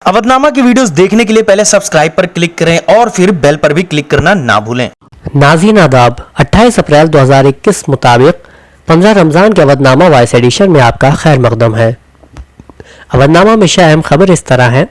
अवधनामा की वीडियोस देखने के लिए पहले सब्सक्राइब पर क्लिक करें और फिर बेल पर भी क्लिक करना ना भूलें। नाज़रीन आदाब, 28 अप्रैल 2021 मुताबिक 15 रमज़ान के अवधनामा वॉइस एडिशन में आपका खैर मकदम है। अवधनामा में अहम खबर इस तरह है।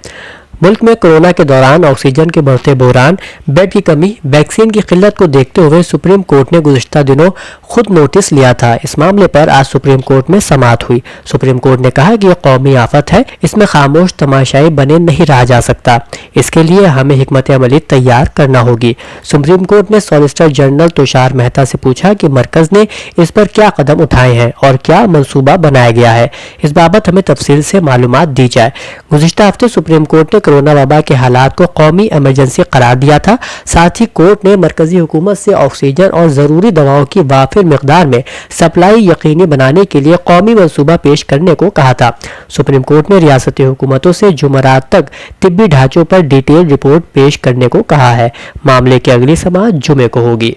मुल्क में कोरोना के दौरान ऑक्सीजन के बढ़ते बहरान, बेड की कमी, वैक्सीन की किल्लत को देखते हुए सुप्रीम कोर्ट ने गुज़िश्ता दिनों खुद नोटिस लिया था। इस मामले पर आज सुप्रीम कोर्ट में समाअत हुई। सुप्रीम कोर्ट ने कहा कि यह कौमी आफत है, इसमें खामोश तमाशाई बने नहीं रहा जा सकता। इसके लिए हमें हिकमत अमली तैयार करना होगी। सुप्रीम कोर्ट ने सॉलिसिटर जनरल तुषार मेहता से पूछा कि मरकज ने इस पर क्या कदम उठाए हैं और क्या मंसूबा बनाया गया है। इस बाबत हमें तफसील से मालूमात दी जाए। गुज़िश्ता हफ्ते सुप्रीम कोर्ट ने कोरोना वबा के हालात को कौमी इमरजेंसी करार दिया था। साथ ही कोर्ट ने मरकजी हुकूमत से ऑक्सीजन और ज़रूरी दवाओं की वाफिर मिकदार में सप्लाई यकीनी बनाने के लिए कौमी मंसूबा पेश करने को कहा था। सुप्रीम कोर्ट ने रियासती हुकूमतों से जुमेरात तक तिब्बी ढांचों पर डिटेल रिपोर्ट पेश करने को कहा है। मामले की अगली समाअत जुमे को होगी।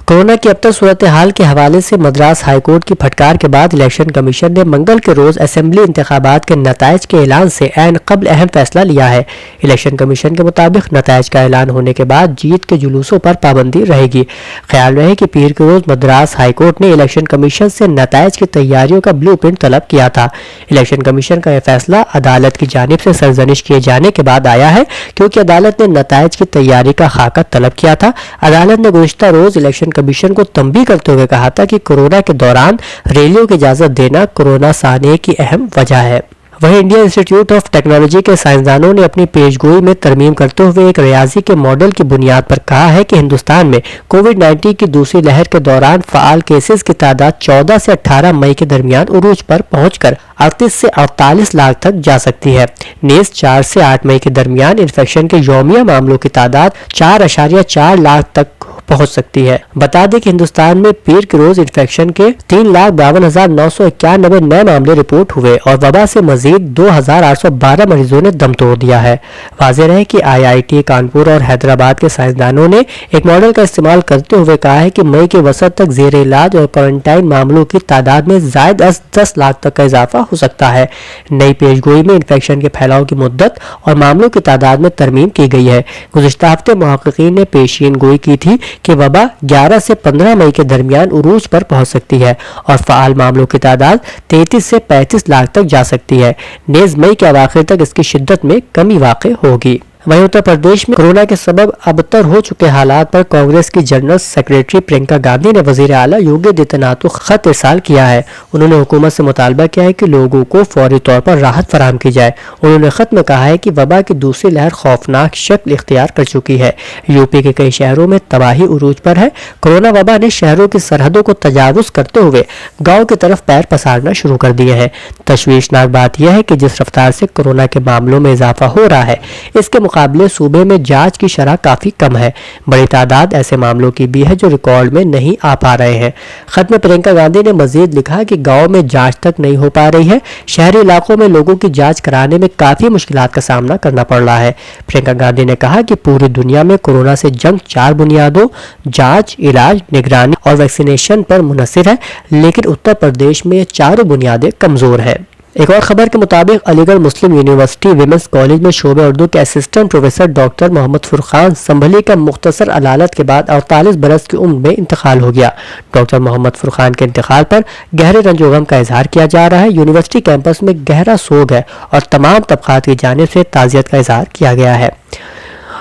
कोरोना की अब तक सूरत हाल के हवाले से मद्रास हाई कोर्ट की फटकार के बाद इलेक्शन कमीशन ने मंगल के रोज असेंबली इंतखाबात के नताइज के ऐलान से ऐन कबल अहम फैसला लिया है। इलेक्शन कमीशन के मुताबिक नताइज का ऐलान होने के बाद जीत के जुलूसों पर पाबंदी रहेगी। ख्याल रहे कि पीर के रोज मद्रास हाई कोर्ट ने इलेक्शन कमीशन से नताइज की तैयारियों का ब्लूप्रिंट तलब किया था। इलेक्शन कमीशन का यह फैसला अदालत की जानिब से सरजनिश किए जाने के बाद आया है, क्योंकि अदालत ने नताइज की तैयारी का खाका तलब किया था। अदालत ने गुज़िश्ता रोज इलेक्शन कमीशन को तंबीह करते हुए कहा था कि कोरोना के दौरान रैलियों की इजाजत देना कोरोना साने की अहम वजह है। वहीं इंडियन इंस्टीट्यूट ऑफ टेक्नोलॉजी के साइंसदानों ने अपनी पेशगोई में तरमीम करते हुए एक रियाजी के मॉडल की बुनियाद पर कहा है कि हिंदुस्तान में कोविड-19 की दूसरी लहर के दौरान फ़ाल केसेस की तादाद 14 से 18 मई के दरमियान उरूज पर पहुंचकर 38 से 48 लाख तक जा सकती है। नेज़ 4 से 8 मई के दरमियान इन्फेक्शन के यौमिया मामलों की तादाद 4.4 लाख तक पहुंच सकती है। बता दें कि हिंदुस्तान में पीर के रोज इन्फेक्शन के 3,52,991 नए मामले रिपोर्ट हुए और वबा से मजीद 2,812 मरीजों ने दम तोड़ दिया है। वाज़ेह रहे कि IIT कानपुर और हैदराबाद के साइंसदानों ने एक मॉडल का इस्तेमाल करते हुए कहा है कि मई के वसत तक जेर इलाज और क्वारंटाइन मामलों की तादाद में जायद 10 लाख तक का इजाफा हो सकता है। नई पेशगोई में इन्फेक्शन के फैलाव की मुद्दत और मामलों की तादाद में तरमीम की गई है। गुज़िश्ता हफ्ते मुहक्किकीन ने पेशीन गोई की थी कि वबा 11 से 15 मई के दरमियान उरूज पर पहुंच सकती है और फ़ाल मामलों की तादाद 33 से 35 लाख तक जा सकती है। नेज़ मई के अवाखिर तक इसकी शिद्दत में कमी वाक़ई होगी। वहीं उत्तर प्रदेश में कोरोना के सबब अबतर हो चुके हालात पर कांग्रेस की जनरल सेक्रेटरी प्रियंका गांधी ने वजीर आला योगी आदित्यनाथ को खत इरसाल किया है। उन्होंने हुकूमत से मुतालबा किया है कि लोगों को फौरी तौर पर राहत फराहम की जाए। उन्होंने खत में कहा है कि वबा की दूसरी लहर खौफनाक शक्ल इख्तियार कर चुकी है। यूपी के कई शहरों में तबाही उरूज पर है। कोरोना वबा ने शहरों की सरहदों को तजावुज करते हुए गाँव की तरफ पैर पसारना शुरू कर दिए हैं। तशवीशनाक बात यह है कि जिस रफ्तार से कोरोना के मामलों में इजाफा हो रहा है, इसके मुकाबले सूबे में जांच की शरह काफी कम है। बड़ी तादाद ऐसे मामलों की भी है जो रिकॉर्ड में नहीं आ पा रहे हैं। खत में प्रियंका गांधी ने मजीद लिखा कि गांव में जांच तक नहीं हो पा रही है। शहरी इलाकों में लोगों की जांच कराने में काफी मुश्किलात का सामना करना पड़ रहा है। प्रियंका गांधी ने कहा कि पूरी दुनिया में कोरोना से जंग 4 बुनियादों जांच, इलाज, निगरानी और वैक्सीनेशन पर मुनहसिर है, लेकिन उत्तर प्रदेश में ये चारों बुनियादें कमजोर है। एक और खबर के मुताबिक Aligarh Muslim university women's college में शोबे उर्दू के assistant professor doctor Mohammad Furqan Sambhali का मुख्तसर अलालत के बाद 48 बरस की उम्र में इंतकाल हो गया। डॉक्टर मोहम्मद फुरकान के इंतकाल पर गहरे रंजो गम का इजहार किया जा रहा है। यूनिवर्सिटी कैंपस में गहरा सोग है और तमाम तबकात की जानिब से ताज़ियत का इजहार किया गया है।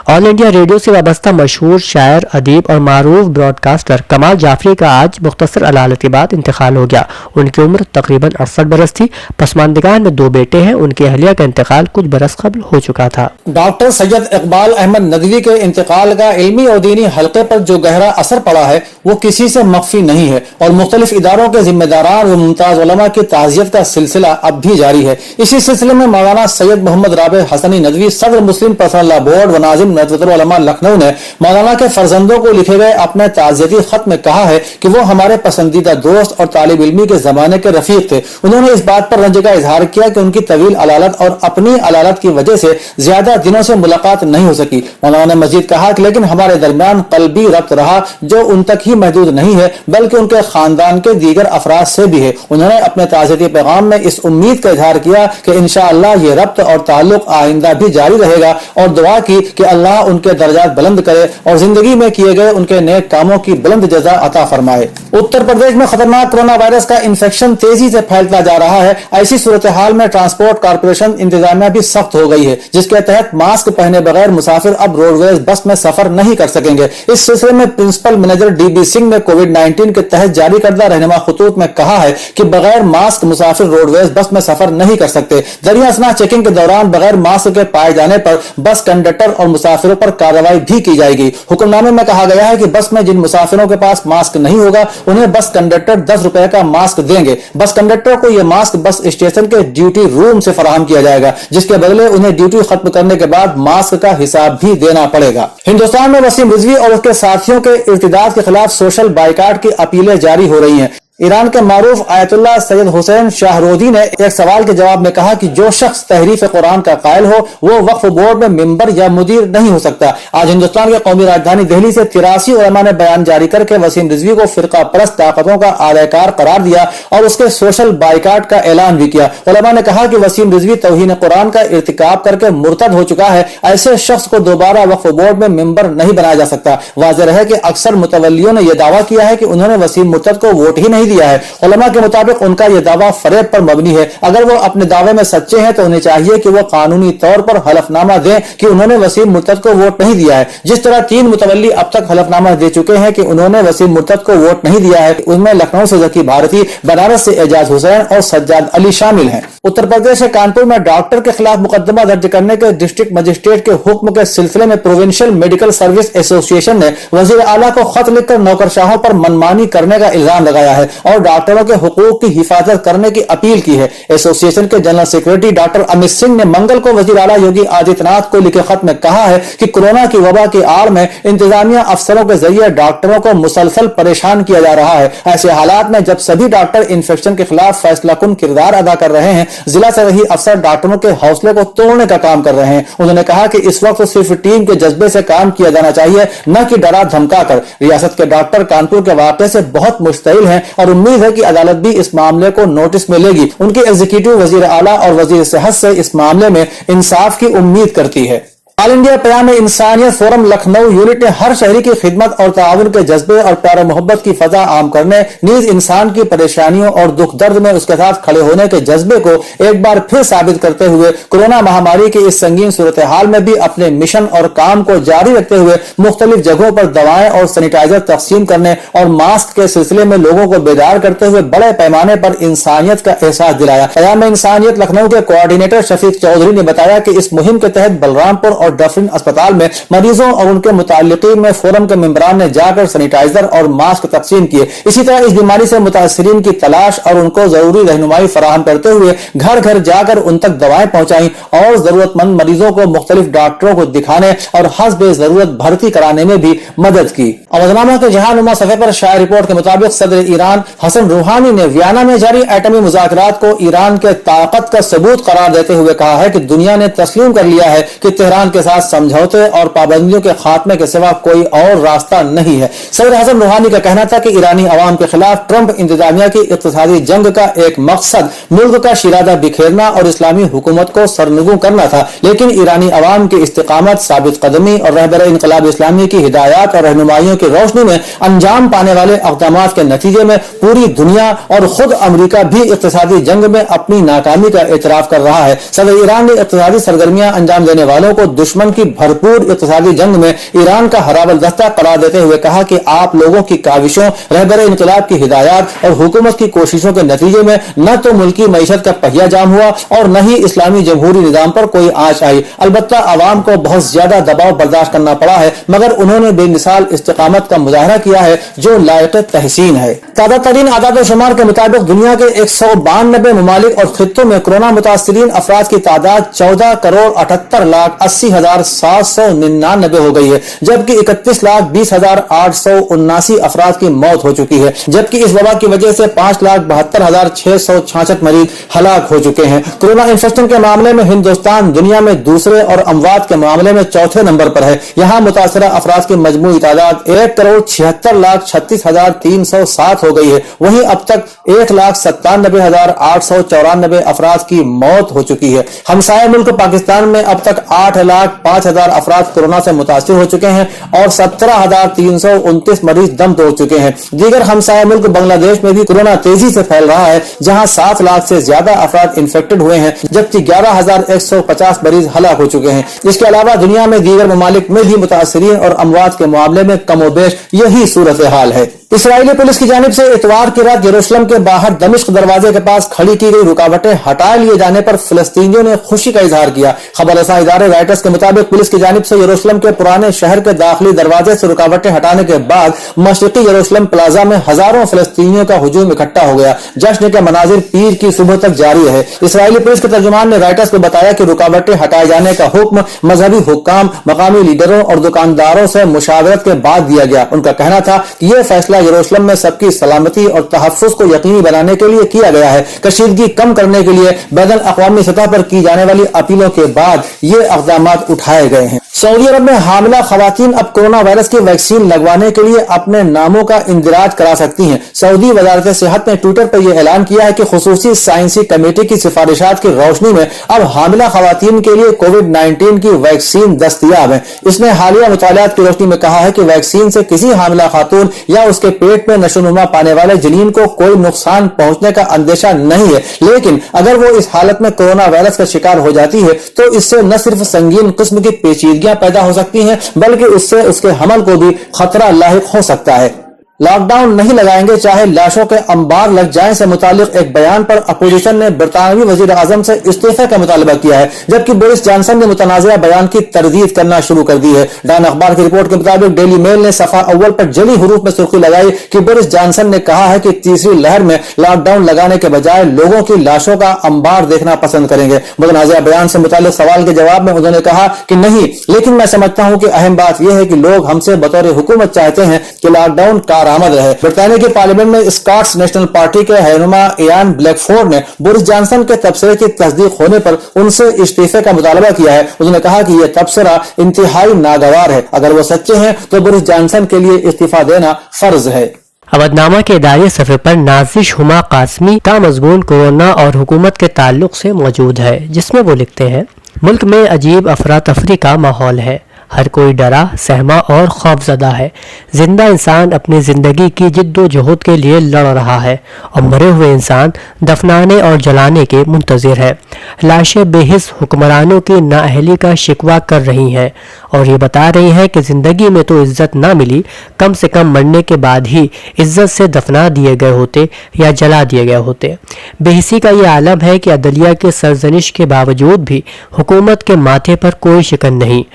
ऑल इंडिया रेडियो से वाबस्ता मशहूर शायर, अदीब और मारूफ ब्रॉडकास्टर कमाल जाफरी का आज मुख्तसर अदालत के बाद इंतकाल हो गया। उनकी उम्र तकरीबन 68 बरस थी। पसमानदिगान में 2 बेटे हैं। उनकी अहलिया का इंतकाल कुछ बरस कबल हो चुका था। डॉक्टर सैयद इकबाल अहमद नदवी के इंतकाल का इल्मी और दीनी हल्के पर जो गहरा असर पड़ा है वो किसी से मख्फी नहीं है और मुख्तलिफ इदारों के जिम्मेदारान व मुमताज उलमा की ताज़ियत का सिलसिला अब भी जारी है। इसी सिलसिले में मौलाना सैयद मोहम्मद राबे हसनी नदवी सदर मुस्लिम पर्सनल लॉ बोर्ड व नाजिम नदवतुल उलमा लखनऊ ने मौलाना के फर्जंदों को लिखे गए अपने ताज़ियती खत में कहा है कि वो हमारे पसंदीदा दोस्त और तालिब इल्मी के जमाने के रफीक थे। उन्होंने इस बात पर रंज का इजहार किया कि उनकी तवील अलालत और अपनी अलालत की वजह से ज्यादा दिनों से मुलाकात नहीं हो सकी। मौलाना ने मजीद कहा कि लेकिन हमारे दरमियान कल्बी रब्त रहा जो उन तक ही महदूद नहीं है बल्कि उनके खानदान के दीगर अफराद से भी है। उन्होंने अपने ताज़ियती पैगाम में इस उम्मीद का इजहार किया कि इंशाअल्लाह ये रब्त और ताल्लुक आइंदा भी जारी रहेगा और दुआ की कि अल्लाह उनके दर्जात बुलंद करे और जिंदगी में किए गए उनके नेक कामों की बुलंद जज़ा अता फरमाए। उत्तर प्रदेश में खतरनाक कोरोना वायरस का इंफेक्शन तेजी से फैलता जा रहा है। ऐसी सूरत हाल में ट्रांसपोर्ट कॉर्पोरेशन इंतजामिया भी सख्त हो गई है, जिसके तहत मास्क पहने बगैर मुसाफिर अब रोडवेज बस में सफर नहीं कर सकेंगे। इस सिलसिले में प्रिंसिपल मैनेजर डीबी सिंह ने कोविड-19 के तहत जारी करदा रहनुमा खतूत में कहा है कि बगैर मास्क मुसाफिर रोडवेज बस में सफर नहीं कर सकते। दरिया असना चेकिंग के दौरान बगैर मास्क के पाए जाने पर बस कंडक्टर और मुसाफिरों पर कार्रवाई भी की जाएगी। हुक्मनामे में कहा गया है कि बस में जिन मुसाफिरों के पास मास्क नहीं होगा उन्हें बस कंडक्टर 10 रुपए का मास्क देंगे। बस कंडक्टर को यह मास्क बस स्टेशन के ड्यूटी रूम से फराहम किया जाएगा, जिसके बदले उन्हें ड्यूटी खत्म करने के बाद मास्क का हिसाब भी देना पड़ेगा। हिंदुस्तान में वसीम रिजवी और उसके साथियों के इर्तिदाद के खिलाफ सोशल बाइकाट की अपीलें जारी हो रही हैं। ईरान के मारूफ आयतुल्लाह सैयद हुसैन शाहरोदी ने एक सवाल के जवाब में कहा कि जो शख्स तहरीफ कुरान का कायल हो वो वक्फ बोर्ड में मेंबर या मुदीर नहीं हो सकता। आज हिंदुस्तान के कौमी राजधानी दिल्ली से 83 उलमा ने बयान जारी करके वसीम रिजवी को फिरका परस्त ताकतों का आलयकार करार दिया और उसके सोशल बाइकाट का ऐलान भी किया। उलमा ने कहा कि वसीम रिजवी तौहीन कुरान का इर्तिकाब करके मुर्तद हो चुका है। ऐसे शख्स को दोबारा वक्फ बोर्ड में मेंबर नहीं बनाया जा सकता। वाज़ेह है कि अक्सर मुतवल्लियों ने यह दावा किया है कि उन्होंने वसीम मुर्तद को वोट ही नहीं दिया है। उलमा के मुताबिक उनका यह दावा फरेब पर मबनी है। अगर वो अपने दावे में सच्चे हैं तो उन्हें चाहिए कि वो कानूनी तौर पर हलफनामा दें कि उन्होंने वसीम मुर्तद को वोट नहीं दिया है। जिस तरह 3 मुतवल्ली अब तक हलफनामा दे चुके हैं कि उन्होंने वसीम मुर्तद को वोट नहीं दिया है, उनमें लखनऊ से जकी भारती, बनारस से एजाज हुसैन और सज्जाद अली शामिल हैं। उत्तर प्रदेश के कानपुर में डॉक्टर के खिलाफ मुकदमा दर्ज करने के डिस्ट्रिक्ट मजिस्ट्रेट के हुक्म के सिलसिले में प्रोविंशियल मेडिकल सर्विस एसोसिएशन ने वजीर आला को खत लिखकर नौकरशाहों पर मनमानी करने का इल्जाम लगाया है और डॉक्टरों के हुकूक की हिफाजत करने की अपील की है। एसोसिएशन के general secretary doctor Amit Singh ने मंगल को वजीर आला योगी आदित्यनाथ को लिखे खत में कहा है कि कोरोना की वबा की आड़ में इंतजामिया अफसरों के जरिए डॉक्टरों को मुसलसल परेशान किया जा रहा है। ऐसे हालात में जब सभी डॉक्टर इन्फेक्शन के खिलाफ फैसला कुन किरदार अदा कर रहे हैं, जिला से रही अफसर डॉक्टरों के हौसले को तोड़ने का काम कर रहे हैं। उन्होंने कहा कि इस वक्त सिर्फ टीम के जज्बे से काम किया जाना चाहिए, न कि डरा धमका कर। रियासत के डॉक्टर कानपुर के वाकये से बहुत मुश्तइल हैं और उम्मीद है कि अदालत भी इस मामले को नोटिस में लेगी। उनकी एग्जीक्यूटिव वजीर आला और वजीर सेहत से इस मामले में इंसाफ की उम्मीद करती है। ऑल इंडिया प्यार इंसानियत फोरम लखनऊ यूनिट ने हर शहरी की खिदमत और ताउन के जज्बे और प्यार मोहब्बत की फजा आम करने, नीज इंसान की परेशानियों और दुख दर्द में उसके साथ खड़े होने के जज्बे को एक बार फिर साबित करते हुए कोरोना महामारी की इस संगीन सूरत हाल में भी अपने मिशन और काम को जारी रखते हुए मुख्तलिफ जगहों पर दवाएं और सैनिटाइजर तकसीम करने और मास्क के सिलसिले में लोगों को बेदार करते हुए बड़े पैमाने पर इंसानियत का एहसास दिलाया। प्यार इंसानियत लखनऊ के कोऑर्डिनेटर शफीक चौधरी ने बताया कि इस मुहिम के तहत बलरामपुर और डफरिन अस्पताल में मरीजों और उनके मुताल्लिकीन में फोरम के मेंबरान ने जाकर सैनिटाइजर और मास्क तकसीम किए। इसी तरह इस बीमारी से मुतासरीन की तलाश और उनको जरूरी रहनुमाई फराहम करते हुए घर घर जाकर उन तक दवाएं पहुंचाई और जरूरतमंद मरीजों को मुख्तलिफ डॉक्टरों को दिखाने और हस्बे जरूरत भर्ती कराने में भी मदद की। अवधनामा के जहानुमा सफे पर शाया रिपोर्ट के मुताबिक सदर ईरान हसन रूहानी ने वियना में जारी एटमी मुज़ाकरात को ईरान के ताकत का सबूत करार देते हुए कहा है कि दुनिया ने तस्लीम कर लिया है कि तेहरान के साथ समझौते और पाबंदियों के खात्मे के सिवा कोई और रास्ता नहीं है। सदर हसन रूहानी का कहना था कि ईरानी अवाम के खिलाफ ट्रंप इंतजामिया की इक्तिसादी जंग का एक मकसद मुल्क का शिरादा बिखेरना और इस्लामी हुकूमत को सरनगू करना था, लेकिन ईरानी अवाम की इस्तिकामत, साबित कदमी और रहबर इनकलाब इस्लामी की हिदायत और रहनुमाइयों की रोशनी में अंजाम पाने वाले इक़दामात के नतीजे में पूरी दुनिया और खुद अमरीका भी इक्तिसादी जंग में अपनी नाकामी का एतराफ कर रहा है। सदर ईरान ने इक्तिसादी सरगर्मियां अंजाम देने वालों को दुश्मन की भरपूर इक्तिसादी जंग में ईरान का हराबल दस्ता करार देते हुए कहा कि आप लोगों की काविशों, रहबर इनकलाब की हिदायत और हुकूमत की कोशिशों के नतीजे में न तो मुल्की मईशत का पहिया जाम हुआ और न ही इस्लामी जमहूरी निजाम पर कोई आंच आई। अलबत्ता अवाम को बहुत ज्यादा दबाव बर्दाश्त करना पड़ा है, मगर उन्होंने बेमिसाल इस्तिकामत का मुजाहरा किया है जो लायक तहसीन है। ताज़ा तरीन आदाद शुमार के मुताबिक दुनिया के 192 ममालिक और खित्तों में कोरोना मुतासरीन अफराद की तादाद 14,78,80,799 हो गई है, जबकि 31,20,879 अफराद की मौत हो चुकी है, जबकि इस वबा की वजह से 5,72,666 मरीज हलाक हो चुके हैं। कोरोना इन्फेक्शन के मामले में हिंदुस्तान दुनिया में दूसरे और अमवात के मामले में चौथे नंबर पर है। यहाँ मुतासरा अफराद की मजमूई तादाद 1,76,36,307 हो गई है। वहीं अब तक 1,97,894 अफराद की मौत हो चुकी है। हमसाया मुल्क पाकिस्तान में अब तक 8,05,000 अफराद कोरोना से मुतासिर हो चुके हैं और 17,329 मरीज दम तोड़ चुके हैं। दीगर हमसाया मुल्क बांग्लादेश में भी कोरोना तेजी से फैल रहा है, जहां 7 लाख से ज्यादा अफराद इन्फेक्टेड हुए हैं, जबकि 11,150 मरीज हलाक हो चुके हैं। इसके अलावा दुनिया में दीगर ममालिक में भी मुतासरीन और अमवात के मामले में कमोबेश यही सूरत हाल है। इसराइली पुलिस की जानिब से इतवार की रात यरूशलेम के बाहर दमिश्क दरवाजे के पास खड़ी की गई रुकावटें हटा लिए जाने पर फिलिस्तीनियों ने खुशी का इजहार किया। खबर रसा इदारे रॉयटर्स के मुताबिक पुलिस की जानिब से यरूशलेम के पुराने शहर के दाखिली दरवाजे से रुकावटें हटाने के बाद मशरिकी यरूशलेम प्लाजा में हजारों फिलिस्तीनियों का हुजूम इकट्ठा हो गया। जश्न के मनाजिर पीर की सुबह तक जारी है। इसराइली पुलिस के तर्जुमान ने रॉयटर्स को बताया कि रुकावटें हटाए जाने का हुक्म मजहबी हुक्काम, मकामी लीडरों और दुकानदारों से मुशावरत के बाद दिया गया। उनका कहना था कि यह फैसला यरूशलेम में सबकी सलामती और तहफ़्फ़ुज़ को यकीनी बनाने के लिए किया गया है। कशीदगी कम करने के लिए बैनुल अक़वामी सतह पर की जाने वाली अपीलों के बाद ये इक़दाम उठाए गए हैं। सऊदी अरब में हामिला खवातीन अब कोरोना वायरस की वैक्सीन लगवाने के लिए अपने नामों का इंदिराज करा सकती हैं। सऊदी वज़ारत सेहत ने ट्विटर पर यह ऐलान किया है कि खुसूसी साइंसी कमेटी की सिफारिशात की रोशनी में अब हामिला खवातीन के लिए कोविड-19 की वैक्सीन दस्तयाब है। इसने हालिया मुतालियात की रोशनी में कहा है कि वैक्सीन से किसी हामिला खातून या उसके पेट में नशोनुमा पाने वाले जनीन को कोई नुकसान पहुंचने का अंदेशा नहीं है, लेकिन अगर वो इस हालत में कोरोना वायरस का शिकार हो जाती है तो इससे न सिर्फ संगीन किस्म की पेचीदगियां पैदा हो सकती हैं, बल्कि उससे उसके हमल को भी खतरा लाहिक हो सकता है। लॉकडाउन नहीं लगाएंगे चाहे लाशों के अंबार लग जाएं से मुतालिक एक बयान पर अपोजिशन ने बरतानवी वजीर आजम से इस्तीफे का मुतालबा किया है, जबकि बोरिस जॉनसन ने मुतनाज़िया बयान की तरदीद करना शुरू कर दी है। डॉन अखबार की रिपोर्ट के मुताबिक डेली मेल ने सफा अव्वल पर जली हरूफ में सुर्खी लगाई कि बोरिस जॉनसन ने कहा है कि तीसरी लहर में लॉकडाउन लगाने के बजाय लोगों की लाशों का अंबार देखना पसंद करेंगे। मुतनाज़िया बयान से मुतालिक सवाल के जवाब में उन्होंने कहा कि नहीं, लेकिन मैं समझता हूं कि अहम बात यह है कि लोग हमसे बतौर हुकूमत चाहते हैं कि लॉकडाउन कारआमद रहे। ब्रिटेनिया की पार्लियामेंट में स्कॉट्स नेशनल पार्टी के रहनुमा इयान ब्लैकफोर्ड ने बोरिस जॉनसन के तबसरे की तस्दीक होने पर उनसे इस्तीफे का मुतालबा किया है। उन्होंने कहा कि यह तबसरा इंतहाई नागवार है। अगर वो सच्चे हैं तो बोरिस जॉनसन के लिए इस्तीफा देना फर्ज है। अवधनामा के इदारे सफ़े पर नाजिश हुमा कासमी का मज़मून कोरोना और हुकूमत के ताल्लुक से मौजूद है, जिसमें वो लिखते हैं, मुल्क में अजीब अफरा तफरी का माहौल है। हर कोई डरा, सहमा और खौफज़दा है। जिंदा इंसान अपनी ज़िंदगी की जिद्दोजहद के लिए लड़ रहा है और मरे हुए इंसान दफनाने और जलाने के मुंतज़िर है। लाशें बेहिस हुक्मरानों की नाअहली का शिकवा कर रही हैं और ये बता रही हैं कि ज़िंदगी में तो इज़्ज़त ना मिली, कम से कम मरने के बाद ही इज़्ज़त से दफना दिए गए होते या जला दिए गए होते। बेहिसी का ये आलम है कि अदलिया के सरजनिश के बावजूद भी हुकूमत के माथे पर कोई शिकन नहीं।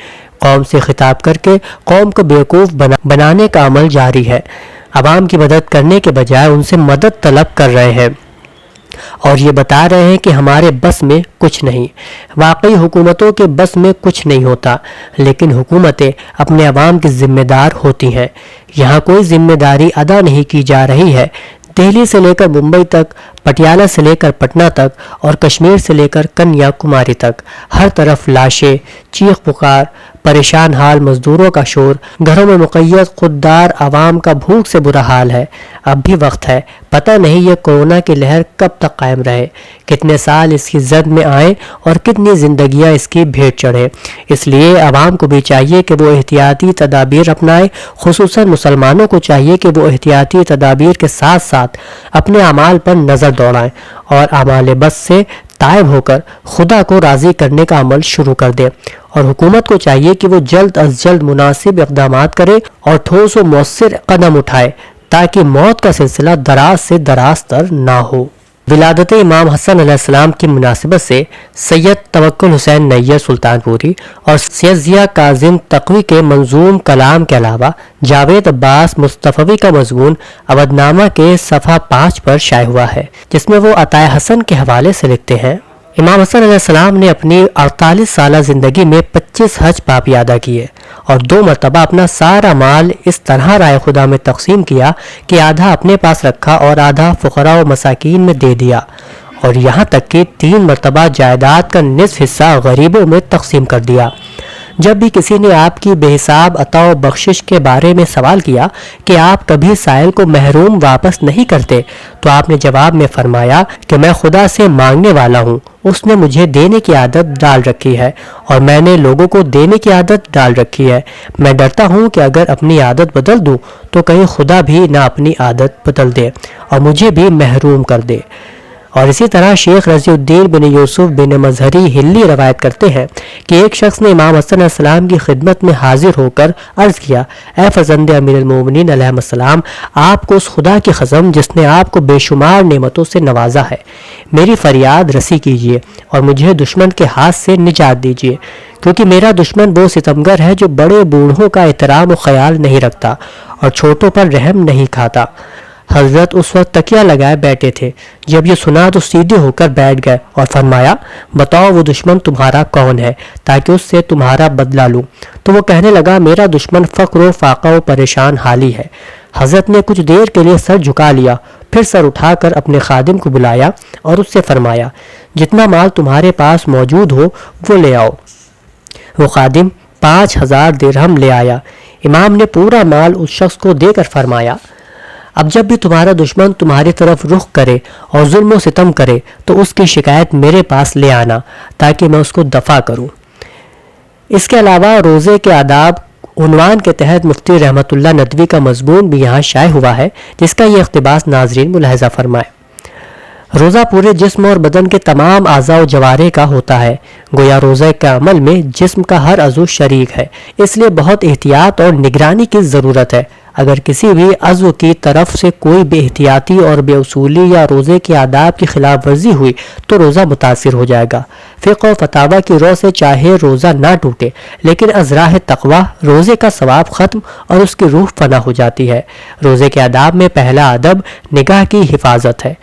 कौम से खिताब करके कौम को बेवकूफ़ बनाने का अमल जारी है। अवाम की मदद करने के बजाय उनसे मदद तलब कर रहे हैं और ये बता रहे हैं कि हमारे बस में कुछ नहीं। वाकई हुकूमतों के बस में कुछ नहीं होता, लेकिन हुकूमतें अपने अवाम की जिम्मेदार होती हैं। यहाँ कोई जिम्मेदारी अदा नहीं की जा रही है। दिल्ली से लेकर मुंबई तक, पटियाला से लेकर पटना तक और कश्मीर से लेकर कन्याकुमारी तक हर तरफ लाशें, चीख पुकार, परेशान हाल मजदूरों का शोर, घरों में मुक़य्यद खुददार आवाम का भूख से बुरा हाल है। अब भी वक्त है, पता नहीं ये कोरोना की लहर कब तक कायम रहे, कितने साल इसकी जद में आए और कितनी जिंदगियां इसकी भेंट चढ़े। इसलिए आवाम को भी चाहिए कि वो एहतियाती तदाबीर अपनाए, खुसूसन मुसलमानों को चाहिए कि वो एहतियाती तदाबीर के साथ साथ अपने अमाल पर नज़र दौड़ाएं और अमाल बस से तायब होकर खुदा को राज़ी करने का अमल शुरू कर दे। और हुकूमत को चाहिए कि वो जल्द अज जल्द मुनासिब इक़दामात करे और ठोस व मौसर कदम उठाए ताकि मौत का सिलसिला दराज से दराज तर ना हो। ولادت امام حسن علیہ السلام کی مناسبت سے سید توکل حسین نیر سلطانپوری اور سید ضیاء کاظم تقوی کے منظوم کلام کے علاوہ جاوید عباس مصطفی کا مضمون اودھ نامہ کے صفحہ 5 پر شائع ہوا ہے، جس میں وہ عطائے حسن کے حوالے سے لکھتے ہیں: امام حسن علیہ السلام نے اپنی 48 سالہ زندگی میں 25 حج پاپی ادا کیے اور 2 مرتبہ اپنا سارا مال اس طرح رائے خدا میں تقسیم کیا کہ آدھا اپنے پاس رکھا اور آدھا فقراء و مساکین میں دے دیا، اور یہاں تک کہ 3 مرتبہ جائیداد کا نصف حصہ غریبوں میں تقسیم کر دیا۔ جب بھی کسی نے آپ کی بے حساب عطا و بخشش کے بارے میں سوال کیا کہ آپ کبھی سائل کو محروم واپس نہیں کرتے، تو آپ نے جواب میں فرمایا کہ میں خدا سے مانگنے والا ہوں، اس نے مجھے دینے کی عادت ڈال رکھی ہے اور میں نے لوگوں کو دینے کی عادت ڈال رکھی ہے۔ میں ڈرتا ہوں کہ اگر اپنی عادت بدل دوں تو کہیں خدا بھی نہ اپنی عادت بدل دے اور مجھے بھی محروم کر دے۔ اور اسی طرح شیخ رضی الدین بن یوسف بن مظہری ہلی روایت کرتے ہیں کہ ایک شخص نے امام حسن علیہ السلام کی خدمت میں حاضر ہو کر عرض کیا: اے فرزند امیر المومنین علیہ السلام، آپ کو اس خدا کی قسم جس نے آپ کو بے شمار نعمتوں سے نوازا ہے، میری فریاد رسی کیجیے اور مجھے دشمن کے ہاتھ سے نجات دیجیے، کیونکہ میرا دشمن وہ ستمگر ہے جو بڑے بوڑھوں کا احترام و خیال نہیں رکھتا اور چھوٹوں پر رحم نہیں کھاتا۔ حضرت اس وقت تکیہ لگائے بیٹھے تھے، جب یہ سنا تو سیدھے ہو کر بیٹھ گئے اور فرمایا: بتاؤ وہ دشمن تمہارا کون ہے تاکہ اس سے تمہارا بدلہ لوں۔ تو وہ کہنے لگا: میرا دشمن فقر و فاقہ و پریشان حالی ہے۔ حضرت نے کچھ دیر کے لیے سر جھکا لیا، پھر سر اٹھا کر اپنے خادم کو بلایا اور اس سے فرمایا: جتنا مال تمہارے پاس موجود ہو وہ لے آؤ۔ وہ خادم 5000 درہم لے آیا۔ امام نے پورا مال اس شخص کو دے کر فرمایا: اب جب بھی تمہارا دشمن تمہاری طرف رخ کرے اور ظلم و ستم کرے تو اس کی شکایت میرے پاس لے آنا تاکہ میں اس کو دفع کروں۔ اس کے علاوہ روزے کے آداب عنوان کے تحت مفتی رحمت اللہ ندوی کا مضمون بھی یہاں شائع ہوا ہے، جس کا یہ اقتباس ناظرین ملاحظہ فرمائے۔ روزہ پورے جسم اور بدن کے تمام اعضاء و جوارح کا ہوتا ہے، گویا روزہ کے عمل میں جسم کا ہر عضو شریک ہے، اس لیے بہت احتیاط اور نگرانی کی ضرورت ہے۔ اگر کسی بھی عضو کی طرف سے کوئی بے احتیاطی اور بے اصولی یا روزے کے آداب کی خلاف ورزی ہوئی تو روزہ متاثر ہو جائے گا۔ فقہ و فتاویٰ کی رو سے چاہے روزہ نہ ٹوٹے، لیکن از راہ تقویٰ روزے کا ثواب ختم اور اس کی روح فنا ہو جاتی ہے۔ روزے کے آداب میں پہلا ادب نگاہ کی حفاظت ہے،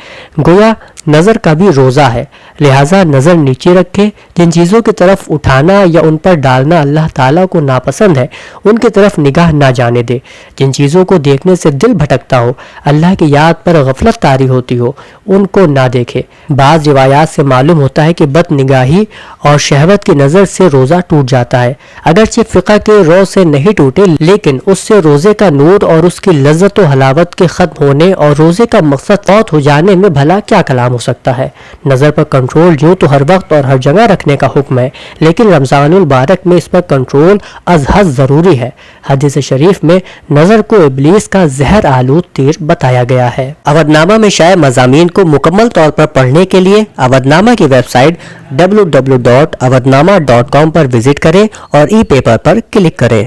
گویا نظر کا بھی روزہ ہے، لہٰذا نظر نیچے رکھے۔ جن چیزوں کی طرف اٹھانا یا ان پر ڈالنا اللہ تعالیٰ کو ناپسند ہے ان کی طرف نگاہ نہ جانے دے۔ جن چیزوں کو دیکھنے سے دل بھٹکتا ہو، اللہ کی یاد پر غفلت طاری ہوتی ہو، ان کو نہ دیکھے۔ بعض روایات سے معلوم ہوتا ہے کہ بد نگاہی اور شہوت کی نظر سے روزہ ٹوٹ جاتا ہے، اگرچہ فقہ کے رو سے نہیں ٹوٹے، لیکن اس سے روزے کا نور اور اس کی لذت و حلاوت کے ختم ہونے اور روزے کا مقصد فوت ہو جانے میں بھلا کیا کلام ہو سکتا ہے۔ نظر پر کنٹرول جو تو ہر وقت اور ہر جگہ رکھنے کا حکم ہے، لیکن رمضان المبارک میں اس پر کنٹرول از حد ضروری ہے۔ حدیث شریف میں نظر کو ابلیس کا زہر آلود تیر بتایا گیا ہے۔ اودھ نامہ میں شائع مضامین کو مکمل طور پر پڑھنے کے لیے اودھ نامہ کی ویب سائٹ www.awadhnama.com پر وزٹ کریں اور ای پیپر پر کلک کریں۔